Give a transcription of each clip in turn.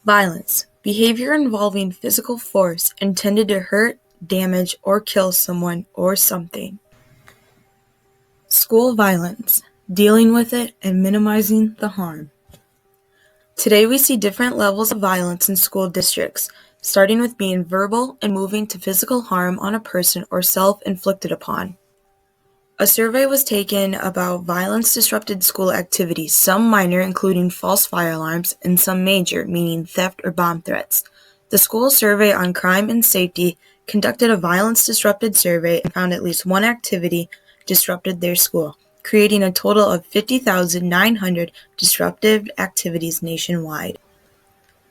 Violence: behavior involving physical force intended to hurt, damage, or kill someone or something. School violence: dealing with it and minimizing the harm. Today we see different levels of violence in school districts, starting with being verbal and moving to physical harm on a person or self-inflicted upon. A survey was taken about violence-disrupted school activities, some minor, including false fire alarms, and some major, meaning theft or bomb threats. The School Survey on Crime and Safety conducted a violence-disrupted survey and found at least one activity disrupted their school, creating a total of 50,900 disruptive activities nationwide.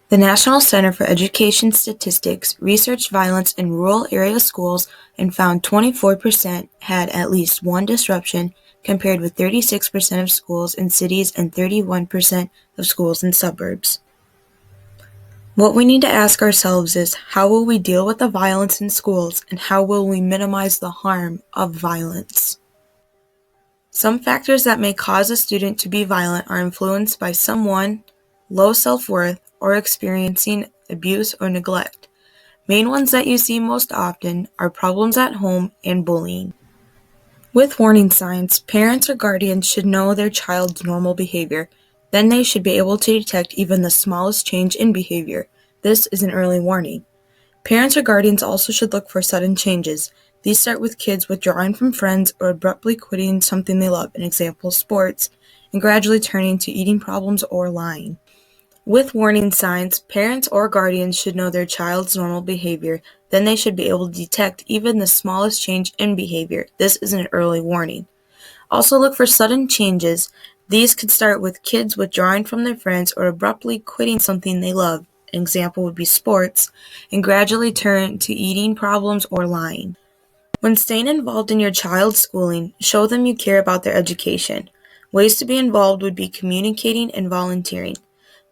The National Center for Education Statistics researched violence in rural area schools and found 24% had at least one disruption, compared with 36% of schools in cities and 31% of schools in suburbs. What we need to ask ourselves is, how will we deal with the violence in schools, and how will we minimize the harm of violence? Some factors that may cause a student to be violent are influenced by someone, low self-worth, or experiencing abuse or neglect. Main ones that you see most often are problems at home and bullying. With warning signs, parents or guardians should know their child's normal behavior. Then they should be able to detect even the smallest change in behavior. This is an early warning. Parents or guardians also should look for sudden changes. These start with kids withdrawing from friends or abruptly quitting something they love, an example, sports, and gradually turning to eating problems or lying. With warning signs, parents or guardians should know their child's normal behavior. Then they should be able to detect even the smallest change in behavior. This is an early warning. Also look for sudden changes. These could start with kids withdrawing from their friends or abruptly quitting something they love. An example would be sports, and gradually turn to eating problems or lying. When staying involved in your child's schooling, show them you care about their education. Ways to be involved would be communicating and volunteering.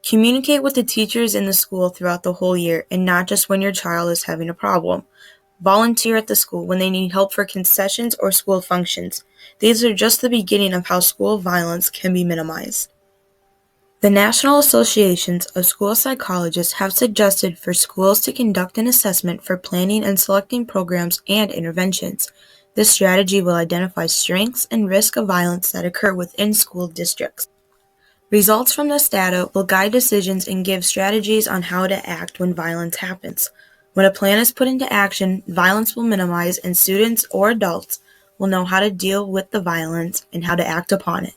Communicate with the teachers in the school throughout the whole year and not just when your child is having a problem. Volunteer at the school when they need help for concessions or school functions. These are just the beginning of how school violence can be minimized. The National Associations of School Psychologists have suggested for schools to conduct an assessment for planning and selecting programs and interventions. This strategy will identify strengths and risk of violence that occur within school districts. Results from this data will guide decisions and give strategies on how to act when violence happens. When a plan is put into action, violence will minimize and students or adults will know how to deal with the violence and how to act upon it.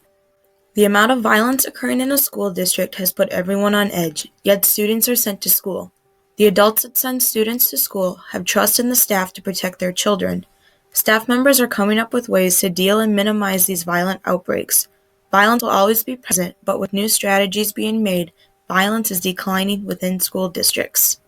The amount of violence occurring in a school district has put everyone on edge, yet students are sent to school. The adults that send students to school have trust in the staff to protect their children. Staff members are coming up with ways to deal and minimize these violent outbreaks. Violence will always be present, but with new strategies being made, violence is declining within school districts.